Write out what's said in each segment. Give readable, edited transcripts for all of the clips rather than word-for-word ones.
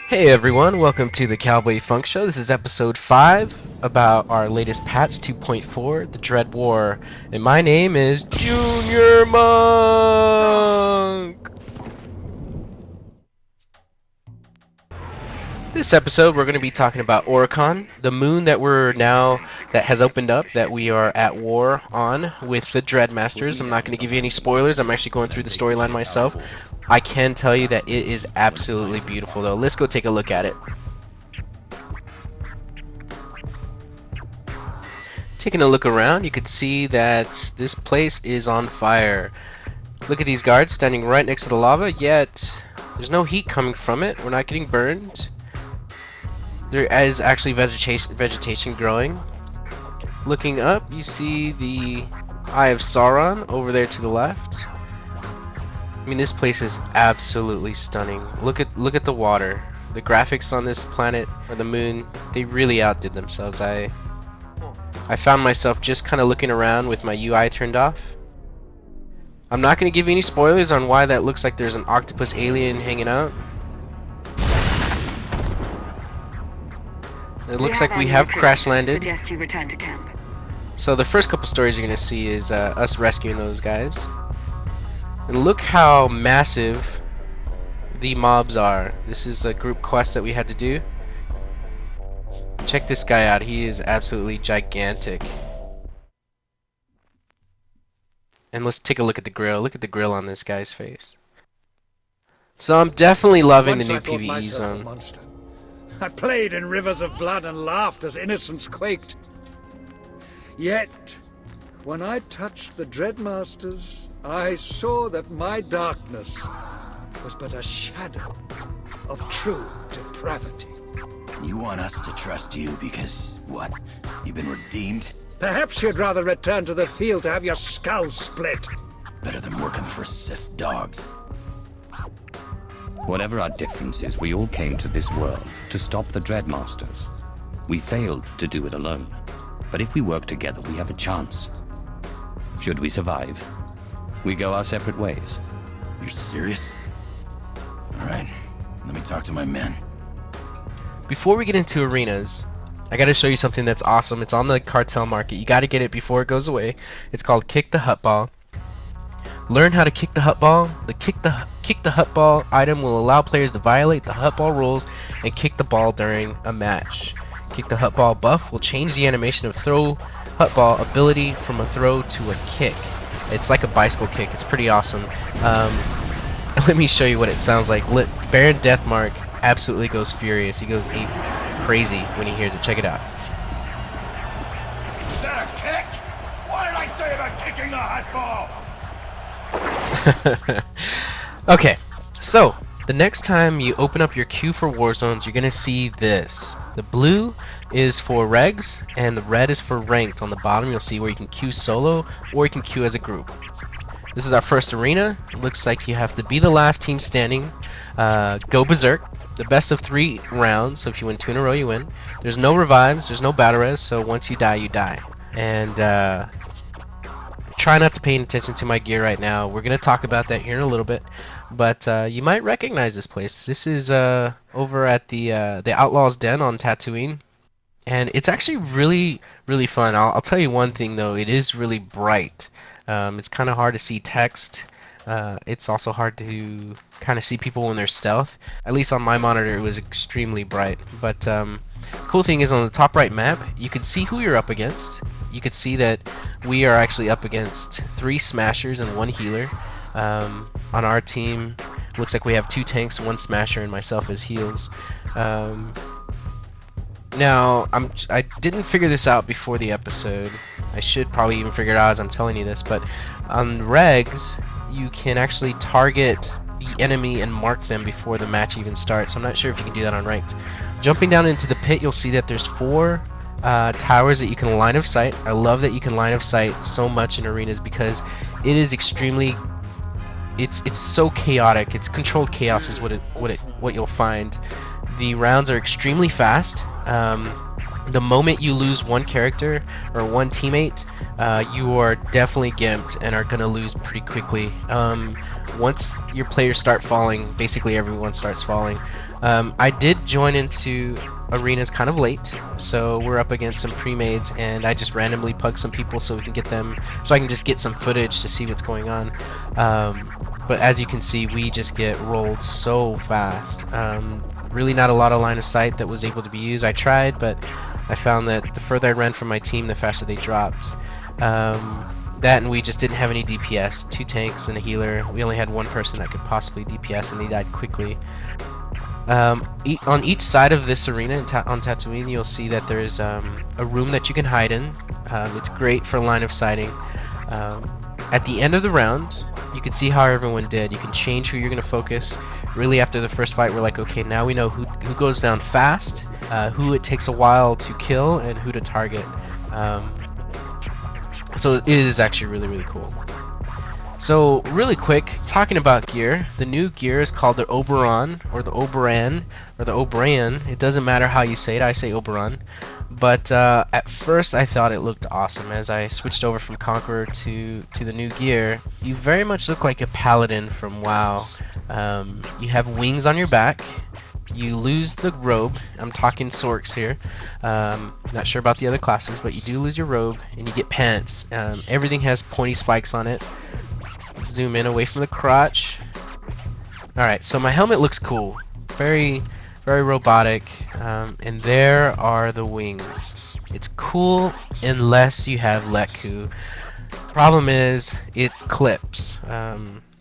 Hey everyone, welcome to the Cowboy Funk Show. This is episode 5 about our latest patch 2.4, the Dread War. And my name is Junior Monk! This episode we're going to be talking about Oricon, the moon that has opened up, that we are at war on with the Dread Masters. I'm not going to give you any spoilers, I'm actually going through the storyline myself. I can tell you that it is absolutely beautiful though. Let's go take a look at it. Taking a look around, you can see that this place is on fire. Look at these guards standing right next to the lava, yet there's no heat coming from it. We're not getting burned. There is actually vegetation growing. Looking up, you see the Eye of Sauron over there to the left. I mean, this place is absolutely stunning. Look at the water. The graphics on this planet, or the moon, they really outdid themselves. I found myself just kind of looking around with my UI turned off. I'm not going to give you any spoilers on why that looks like there's an octopus alien hanging out. It looks like we have crash landed. Suggest you return to camp. So the first couple stories you're going to see is us rescuing those guys. And look how massive the mobs are. This is a group quest that we had to do. Check this guy out, he is absolutely gigantic. And let's take a look at the grill. Look at the grill on this guy's face. So I'm definitely loving the new PvE zone. I played in rivers of blood and laughed as innocence quaked. Yet, when I touched the Dreadmasters, I saw that my darkness was but a shadow of true depravity. You want us to trust you because, what? You've been redeemed? Perhaps you'd rather return to the field to have your skull split. Better than working for Sith dogs. Whatever our differences, we all came to this world to stop the Dreadmasters. We failed to do it alone. But if we work together, we have a chance. Should we survive, we go our separate ways. You're serious? Alright, let me talk to my men. Before we get into arenas, I gotta show you something that's awesome. It's on the cartel market. You gotta get it before it goes away. It's called Kick the Hut Ball. Learn how to kick the hut ball. The kick the hut ball item will allow players to violate the hut ball rules and kick the ball during a match. Kick the hut ball buff will change the animation of throw hut ball ability from a throw to a kick. It's like a bicycle kick. It's pretty awesome. Let me show you what it sounds like. Baron Deathmark absolutely goes furious. He goes ape crazy when he hears it. Check it out. Is that a kick? What did I say about kicking the hot ball? Okay, so the next time you open up your queue for Warzones, you're gonna see this. The blue is for regs and the red is for ranked. On the bottom you'll see where you can queue solo or you can queue as a group. This is our first arena. It looks like you have to be the last team standing. Go Berserk. The best of 3 rounds, so if you win 2 in a row you win. There's no revives, there's no battle res, so once you die you die. And try not to pay attention to my gear right now. We're going to talk about that here in a little bit. But you might recognize this place. This is over at the Outlaw's Den on Tatooine. And it's actually really, really fun. I'll tell you one thing though, it is really bright. It's kind of hard to see text. It's also hard to kind of see people when they're stealth. At least on my monitor it was extremely bright. But cool thing is on the top right map, you can see who you're up against. You can see that we are actually up against 3 smashers and 1 healer. On our team, looks like we have 2 tanks, 1 smasher, and myself as heals. Now, I didn't figure this out before the episode. I should probably even figure it out as I'm telling you this, but on regs, you can actually target the enemy and mark them before the match even starts. I'm not sure if you can do that on ranked. Jumping down into the pit, you'll see that there's 4 towers that you can line of sight. I love that you can line of sight so much in arenas because it is extremely, it's so chaotic. It's controlled chaos is what you'll find. The rounds are extremely fast. The moment you lose 1 character or 1 teammate, you are definitely gimped and are gonna lose pretty quickly. Once your players start falling, basically everyone starts falling. I did join into arenas kind of late, so we're up against some pre-mades, and I just randomly pug some people so we can get them, so I can just get some footage to see what's going on. But as you can see, we just get rolled so fast. Really not a lot of line of sight that was able to be used. I tried, but I found that the further I ran from my team, the faster they dropped. That, and we just didn't have any DPS. 2 tanks and a healer. We only had 1 person that could possibly DPS, and they died quickly. On each side of this arena on Tatooine, you'll see that there's a room that you can hide in. It's great for line of sighting. At the end of the round, you can see how everyone did. You can change who you're going to focus. Really, after the first fight, we're like, okay, now we know who goes down fast, who it takes a while to kill, and who to target. So it is actually really, really cool. So really quick, talking about gear, the new gear is called the Oberon, or the Oberon, or the Oberon. It doesn't matter how you say it, I say Oberon. But at first I thought it looked awesome. As I switched over from Conqueror to the new gear, you very much look like a paladin from WoW. You have wings on your back. You lose the robe. I'm talking Sorks here. Not sure about the other classes, but you do lose your robe, and you get pants. Everything has pointy spikes on it. Zoom in away from the crotch. Alright, so my helmet looks cool. Very, very robotic. And there are the wings. It's cool unless you have Leku. Problem is, it clips.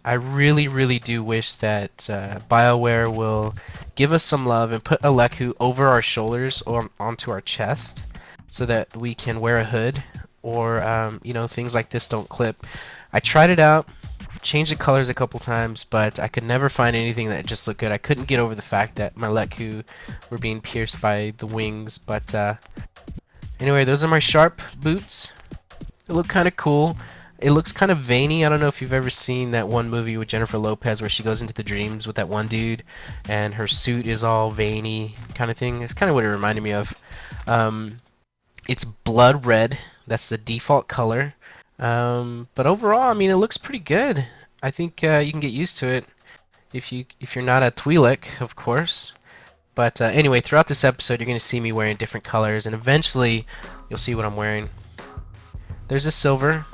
I really, really do wish that BioWare will give us some love and put a Leku over our shoulders or onto our chest so that we can wear a hood, or you know, things like this don't clip. I tried it out, changed the colors a couple times, but I could never find anything that just looked good. I couldn't get over the fact that my Leku were being pierced by the wings, but anyway, those are my sharp boots. They look kind of cool. It looks kind of veiny. I don't know if you've ever seen that one movie with Jennifer Lopez where she goes into the dreams with that one dude and her suit is all veiny kind of thing. It's kind of what it reminded me of. It's blood red. That's the default color. But overall, I mean, it looks pretty good. I think you can get used to it if you're not a twi'lek, of course. But anyway, throughout this episode, you're going to see me wearing different colors, and eventually you'll see what I'm wearing. There's a silver.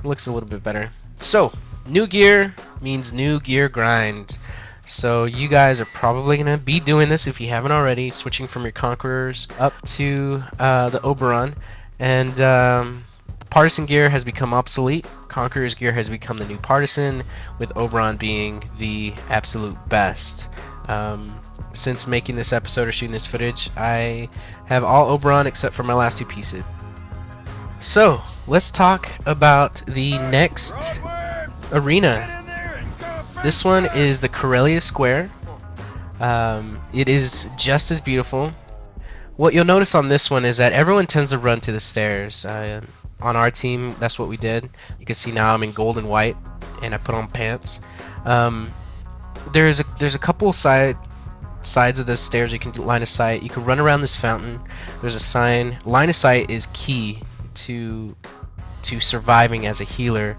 Looks a little bit better. So, new gear means new gear grind. So you guys are probably going to be doing this if you haven't already, switching from your Conquerors up to the Oberon. And Partisan gear has become obsolete. Conqueror's gear has become the new Partisan, with Oberon being the absolute best. Since making this episode or shooting this footage, I have all Oberon except for my last 2 pieces. So, let's talk about the next arena. This one is the Corellia Square. It is just as beautiful. What you'll notice on this one is that everyone tends to run to the stairs. On our team, that's what we did. You can see now I'm in gold and white, and I put on pants. There's a couple sides of the stairs you can do line of sight. You can run around this fountain. There's a sign. Line of sight is key to surviving as a healer.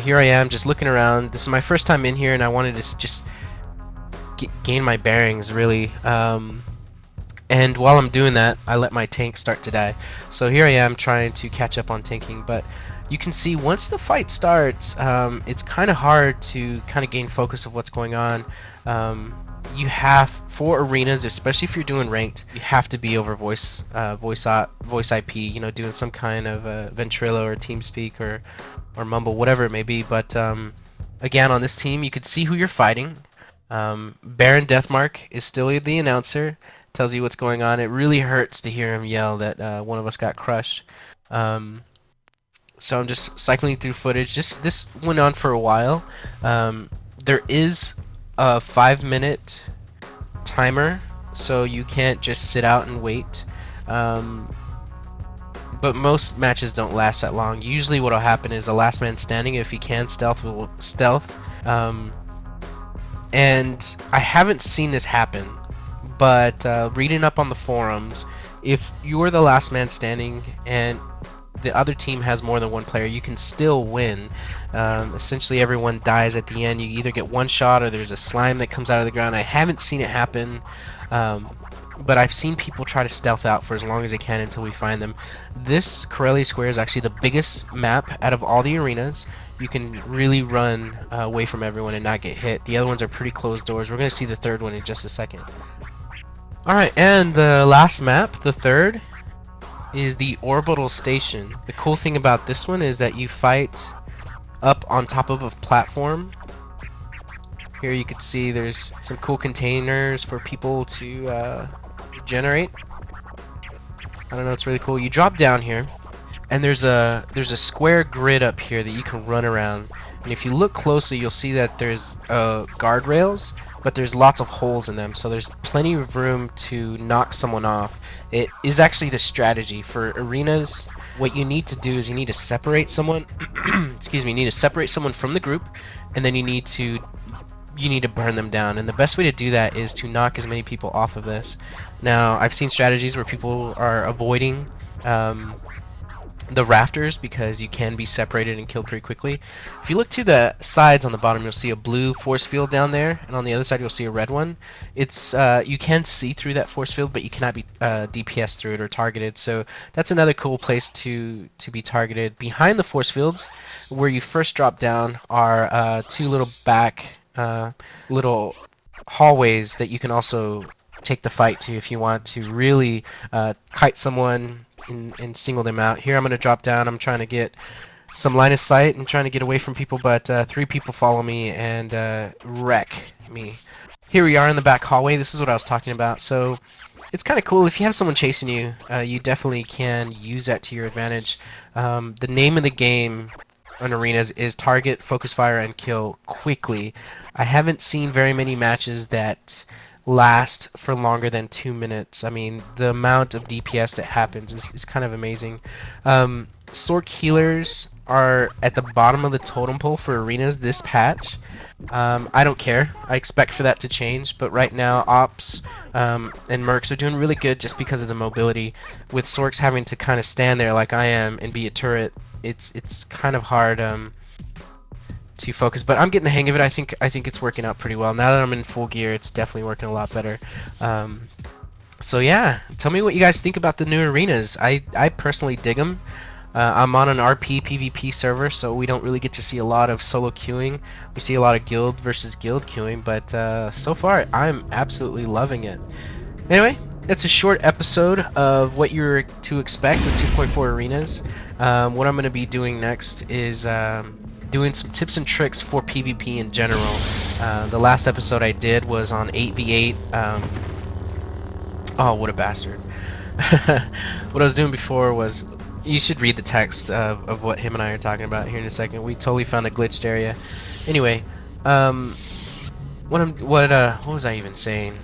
Here I am just looking around. This is my first time in here, and I wanted to just gain my bearings, really. And while I'm doing that, I let my tank start to die. So here I am trying to catch up on tanking, but you can see once the fight starts, it's kind of hard to kind of gain focus of what's going on. You have, for arenas, especially if you're doing ranked, you have to be over voice IP, you know, doing some kind of Ventrilo or TeamSpeak or Mumble, whatever it may be. But again, on this team, you could see who you're fighting. Baron Deathmark is still the announcer, tells you what's going on. It really hurts to hear him yell that one of us got crushed. So I'm just cycling through footage. This went on for a while. There is a 5-minute timer, so you can't just sit out and wait. But most matches don't last that long. Usually what'll happen is the last man standing, if he can stealth, will stealth. And I haven't seen this happen, but reading up on the forums, if you're the last man standing and the other team has more than one player, you can still win. Essentially, everyone dies at the end. You either get one shot or there's a slime that comes out of the ground. I haven't seen it happen, but I've seen people try to stealth out for as long as they can until we find them. This Corellia Square is actually the biggest map out of all the arenas. You can really run away from everyone and not get hit. The other ones are pretty closed doors. We're going to see the third one in just a second. Alright, and the last map, the third, is the Orbital Station. The cool thing about this one is that you fight up on top of a platform. Here you can see there's some cool containers for people to generate. I don't know, it's really cool. You drop down here, and there's a square grid up here that you can run around. And if you look closely, you'll see that there's guardrails, but there's lots of holes in them, so there's plenty of room to knock someone off. It is actually the strategy for arenas. What you need to do is you need to separate someone excuse me, you need to separate someone from the group, and then you need to burn them down. And the best way to do that is to knock as many people off of this. Now, I've seen strategies where people are avoiding the rafters because you can be separated and killed pretty quickly. If you look to the sides on the bottom, you'll see a blue force field down there, and on the other side you'll see a red one. It's you can see through that force field, but you cannot be DPS through it or targeted. So that's another cool place to be targeted. Behind the force fields, where you first drop down, are two little little hallways that you can also take the fight to if you want to really kite someone and single them out. Here I'm going to drop down. I'm trying to get some line of sight and trying to get away from people, but 3 people follow me and wreck me. Here we are in the back hallway. This is what I was talking about. So it's kind of cool. If you have someone chasing you, you definitely can use that to your advantage. The name of the game on arenas is target, focus fire, and kill quickly. I haven't seen very many matches that last for longer than 2 minutes. I mean, the amount of DPS that happens is kind of amazing. Sork healers are at the bottom of the totem pole for arenas this patch. I don't care. I expect for that to change, but right now Ops and Mercs are doing really good just because of the mobility. With Sorks having to kind of stand there like I am and be a turret, it's kind of hard to focus, but I'm getting the hang of it. I think it's working out pretty well. Now that I'm in full gear, it's definitely working a lot better. So yeah, tell me what you guys think about the new arenas. I personally dig them. I'm on an RP PvP server, so we don't really get to see a lot of solo queuing. We see a lot of guild versus guild queuing, but so far I'm absolutely loving it. Anyway, it's a short episode of what you're to expect with 2.4 arenas. What I'm going to be doing next is doing some tips and tricks for PvP in general. The last episode I did was on 8v8. Oh, what a bastard. What I was doing before was, you should read the text of what him and I are talking about here in a second. We totally found a glitched area. Anyway, what was I even saying?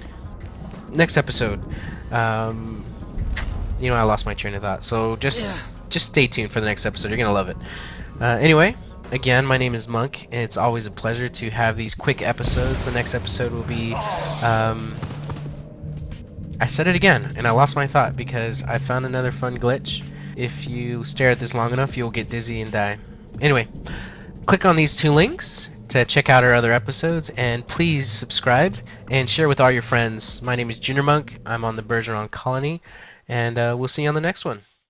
Next episode. You know, I lost my train of thought. So just stay tuned for the next episode. You're gonna love it. Anyway, again, my name is Monk, and it's always a pleasure to have these quick episodes. The next episode will be I said it again, and I lost my thought because I found another fun glitch. If you stare at this long enough, you'll get dizzy and die. Anyway, click on these 2 links to check out our other episodes, and please subscribe and share with all your friends. My name is Junior Monk. I'm on the Berserk colony, and we'll see you on the next one.